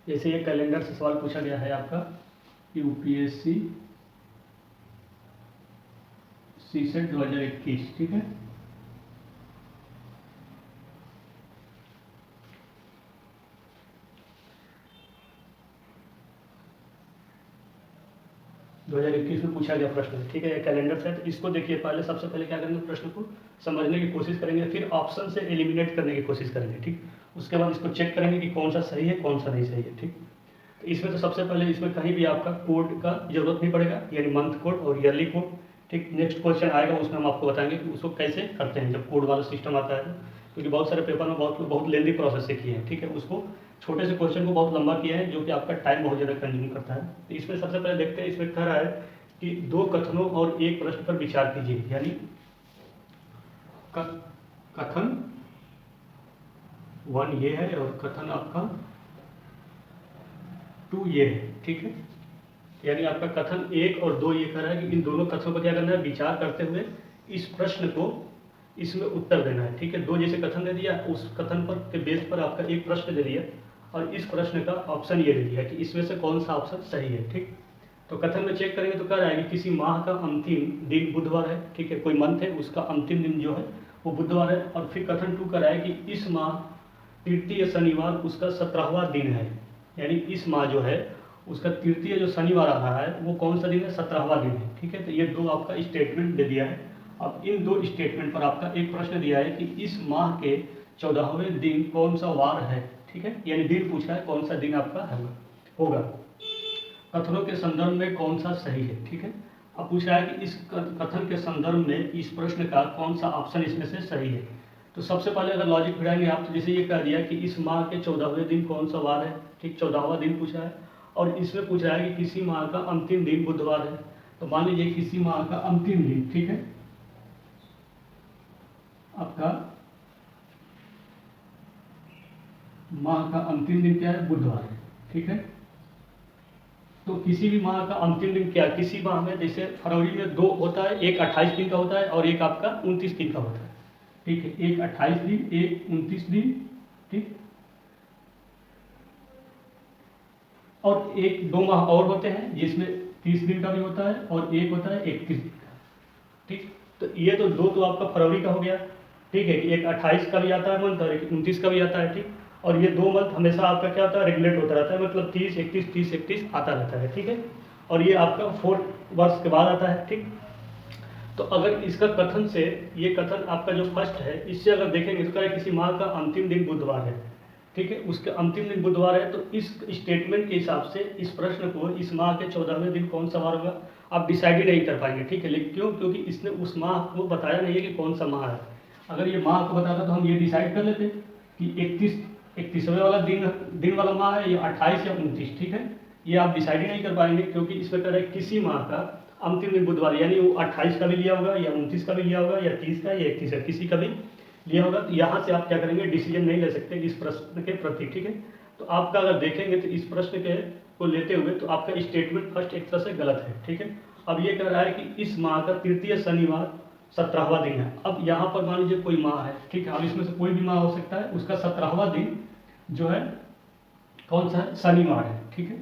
जैसे ये कैलेंडर से सवाल पूछा गया है आपका यूपीएससी सीसेट 2021, ठीक है। दो 2021 में पूछा गया प्रश्न, ठीक है। ये कैलेंडर से, तो इसको देखिए, पहले सबसे पहले क्या करेंगे, प्रश्न को समझने की कोशिश करेंगे, फिर ऑप्शन से एलिमिनेट करने की कोशिश करेंगे, ठीक। उसके बाद इसको चेक करेंगे कि कौन सा सही है कौन सा नहीं सही है, ठीक। तो इसमें तो सबसे पहले इसमें कहीं भी आपका कोड का जरूरत नहीं पड़ेगा, यानी मंथ कोड और ईयरली कोड, ठीक। नेक्स्ट क्वेश्चन आएगा उसमें हम आपको बताएंगे कि उसको कैसे करते हैं जब कोड वाला सिस्टम आता है, क्योंकि बहुत सारे पेपर में बहुत लेंदी प्रोसेस से किए हैं, ठीक है। उसको छोटे से क्वेश्चन को बहुत लंबा किया है, जो कि आपका टाइम बहुत ज़्यादा कंज्यूम करता है। तो इसमें सबसे पहले देखते हैं, इसमें कह रहा है कि दो कथनों और एक प्रश्न पर विचार कीजिए, यानी कथन 1 ये है और कथन आपका 2 ये है, ठीक है। यानी आपका कथन 1 और 2 ये कह रहा है कि इन दोनों कथनों पर क्या करना है, विचार करते हुए इस प्रश्न को इसमें उत्तर देना है, ठीक है। 2 जैसे कथन दे दिया, उस कथन पर के बेस पर आपका एक प्रश्न दे दिया और इस प्रश्न का ऑप्शन ये दे दिया कि इसमें से कौन सा ऑप्शन सही है, ठीक। तो कथन में चेक करेंगे तो कह रहा है कि किसी माह का अंतिम दिन बुधवार है, ठीक है। कोई मंथ है, उसका अंतिम दिन जो है वो बुधवार है। और फिर कथन 2 कह रहा है कि इस माह तृतीय शनिवार उसका 17वां दिन है, यानी इस माह जो है उसका तृतीय जो शनिवार आ रहा है वो कौन सा दिन है, 17वां दिन है, ठीक है। तो ये 2 आपका स्टेटमेंट दे दिया है। अब इन 2 स्टेटमेंट पर आपका एक प्रश्न दिया है कि इस माह के 14वें दिन कौन सा वार है, ठीक है। यानी दिन पूछा है, कौन सा दिन आपका होगा, कथनों के संदर्भ में कौन सा सही है, ठीक है। अब पूछ रहा है कि इस कथन के संदर्भ में इस प्रश्न का कौन सा ऑप्शन इसमें से सही है। तो सबसे पहले अगर लॉजिक भिड़ाएंगे आप, तो जैसे ये कह दिया कि इस माह के 14वें दिन कौन सा वार है, ठीक, 14वां दिन पूछा है। और इसमें पूछ रहा है कि किसी माह का अंतिम दिन बुधवार है। तो मान लीजिए किसी माह का अंतिम दिन, ठीक है, आपका माह का अंतिम दिन क्या है, बुधवार है, ठीक है। तो किसी भी माह का अंतिम दिन क्या, किसी माह में जैसे फरवरी में 2 होता है, एक 28 दिन का होता है और एक आपका 29 दिन का होता है, ठीक है। एक 28 दिन, एक 29 दिन, ठीक। और एक 2 माह और होते हैं जिसमें 30 दिन का भी होता है और एक होता है 31 दिन का, ठीक। तो ये तो 2 तो आपका फरवरी का हो गया, ठीक है। एक 28 का भी आता है मंथ और एक 29 का भी आता है, ठीक। और ये 2 मंथ हमेशा आपका क्या होता है, रेगुलेट होता रहता है, मतलब 30 31 30 31 आता रहता है, ठीक है। और ये आपका 4 वर्ष के बाद आता है, ठीक। तो अगर इसका कथन से, ये कथन आपका जो फर्स्ट है, इससे अगर देखेंगे तो क्या है, किसी माह का अंतिम दिन बुधवार है, ठीक है, उसके अंतिम दिन बुधवार है। तो इस स्टेटमेंट के हिसाब से इस प्रश्न को इस माह के 14वें दिन कौन सा वार होगा आप डिसाइड ही नहीं कर पाएंगे, ठीक है। लेकिन क्यों, क्योंकि इसने उस माह को बताया नहीं है कि कौन सा माह है। अगर ये माह को बताता तो हम ये डिसाइड कर लेते कि 31वें वाला दिन वाला माह है या 28 या 29, ठीक है। ये आप डिसाइड ही नहीं कर पाएंगे, क्योंकि इसमें कह रहा है किसी माह का अंतिम दिन बुधवार, यानी वो 28 का भी लिया होगा या 29 का भी लिया होगा या 30 का या 31 का, किसी का भी लिया होगा। तो यहाँ से आप क्या करेंगे, डिसीजन नहीं ले सकते इस प्रश्न के प्रति, ठीक है। तो आपका अगर देखेंगे तो इस प्रश्न के को लेते हुए तो आपका स्टेटमेंट फर्स्ट एक तरह से गलत है, ठीक है। अब ये कह रहा है कि इस माह का तृतीय शनिवार 17वां दिन है। अब यहाँ पर मान लीजिए कोई माह है, ठीक है, अब इसमें से कोई भी माह हो सकता है, उसका 17वां दिन जो है कौन सा है, शनिवार है, ठीक है।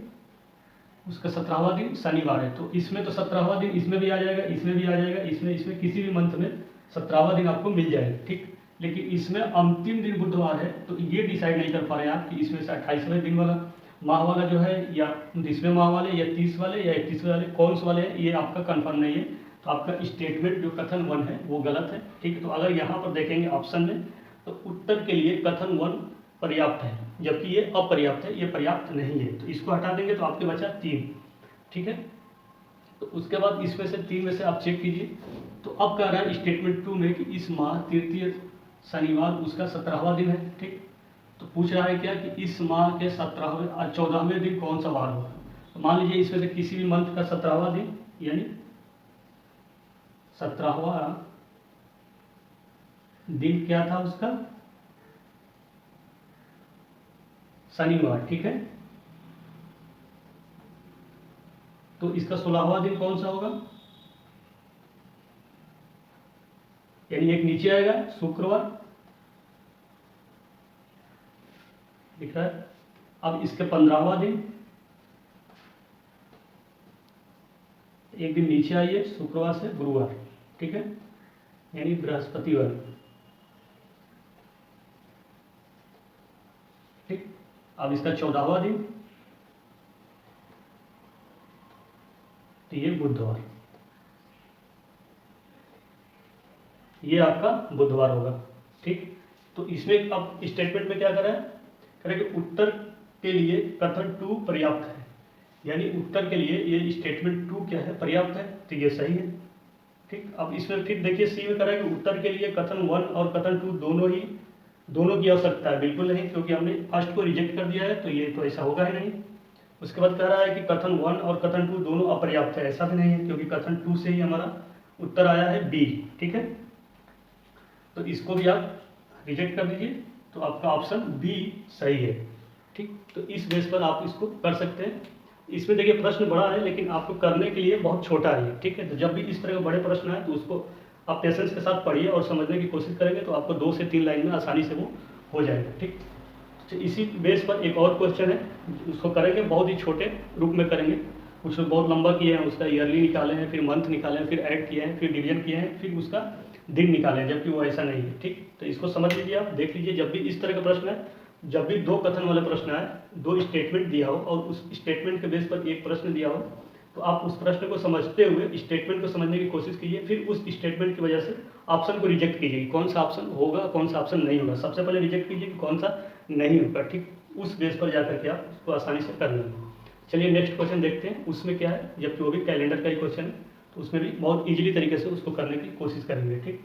उसका 17वां दिन शनिवार है। तो इसमें तो 17वां दिन इसमें भी आ जाएगा, इसमें भी आ जाएगा, इसमें किसी भी मंथ में 17वां दिन आपको मिल जाएगा, ठीक। लेकिन इसमें अंतिम दिन बुधवार है, तो ये डिसाइड नहीं कर पा रहे हैं आप कि इसमें से 28वें दिन वाला माह वाला जो है या 29वें माह वाले या 30 वाले या 31वें वाले कौन से वाले हैं, ये आपका कंफर्म नहीं है। तो आपका स्टेटमेंट जो कथन 1 है वो गलत है, ठीक है। तो अगर यहाँ पर देखेंगे ऑप्शन में, तो उत्तर के लिए कथन 1 पर्याप्त है, जबकि ये अपर्याप्त है, ये पर्याप्त नहीं है। तो इसको हटा देंगे तो आपके बचा 3, ठीक है। तो उसके बाद इसमें से 3 में से आप चेक कीजिए। तो अब कह रहा है स्टेटमेंट 2 में कि इस माह तृतीय शनिवार उसका 17वां दिन है, ठीक। तो पूछ रहा है क्या कि इस माह के 14वें दिन कौन सा वार होगा। तो मान लीजिए इसमें से किसी भी मंथ का 17वां दिन, यानी 17वां दिन क्या था उसका, शनिवार, ठीक है। तो इसका 16वां दिन कौन सा होगा, यानी एक नीचे आएगा शुक्रवार, दिख रहा है, अब इसके 15वां दिन, एक दिन नीचे आइए, शुक्रवार से गुरुवार, ठीक है, यानी बृहस्पतिवार, ठीक। अब इसका 14वां दिन, तो ये बुधवार, ये आपका बुधवार होगा, ठीक। तो इसमें अब स्टेटमेंट में क्या करा है, करें कि उत्तर के लिए कथन 2 पर्याप्त है, यानी उत्तर के लिए ये स्टेटमेंट 2 क्या है, पर्याप्त है, तो ये सही है, ठीक। अब इसमें फिर देखिए सी में करें कि उत्तर के लिए कथन 1 और कथन 2 दोनों की आवश्यकता है, बिल्कुल नहीं, क्योंकि हमने फर्स्ट को रिजेक्ट कर दिया है, तो ये तो ऐसा होगा ही नहीं। उसके बाद कह रहा है कि कथन 1 और कथन 2 दोनों अपर्याप्त है, ऐसा भी नहीं है, क्योंकि कथन 2 से ही हमारा उत्तर आया है बी, ठीक है। तो इसको भी आप रिजेक्ट कर दीजिए, तो आपका ऑप्शन बी सही है, ठीक। तो इस बेस पर आप इसको कर सकते हैं। इसमें देखिए प्रश्न बड़ा है, लेकिन आपको करने के लिए बहुत छोटा है, ठीक है। तो जब भी इस तरह के बड़े प्रश्न आए तो उसको आप पेशेंस के साथ पढ़िए और समझने की कोशिश करेंगे, तो आपको 2 से 3 लाइन में आसानी से वो हो जाएगा, ठीक। तो इसी बेस पर एक और क्वेश्चन है, उसको करेंगे, बहुत ही छोटे रूप में करेंगे। कुछ लोग बहुत लंबा किए हैं, उसका ईयरली निकाले हैं, फिर मंथ निकाले हैं, फिर ऐड किए हैं, फिर डिवीजन किए हैं, फिर उसका दिन निकाले हैं, जबकि वो ऐसा नहीं है, ठीक। तो इसको समझ लीजिए, आप देख लीजिए, जब भी इस तरह का प्रश्न है, जब भी 2 कथन वाले प्रश्न आए, 2 स्टेटमेंट दिया हो और उस स्टेटमेंट के बेस पर एक प्रश्न दिया हो, तो आप उस प्रश्न को समझते हुए स्टेटमेंट को समझने की कोशिश कीजिए, फिर उस स्टेटमेंट की वजह से ऑप्शन को रिजेक्ट कीजिए, कौन सा ऑप्शन होगा, कौन सा ऑप्शन नहीं होगा। सबसे पहले रिजेक्ट कीजिए कि कौन सा नहीं होगा, ठीक। उस बेस पर जाकर के आप उसको आसानी से कर लेंगे। चलिए नेक्स्ट क्वेश्चन देखते हैं, उसमें क्या है, जबकि वो भी कैलेंडर का ही क्वेश्चन है, तो उसमें भी बहुत ईजिली तरीके से उसको करने की कोशिश करेंगे, ठीक।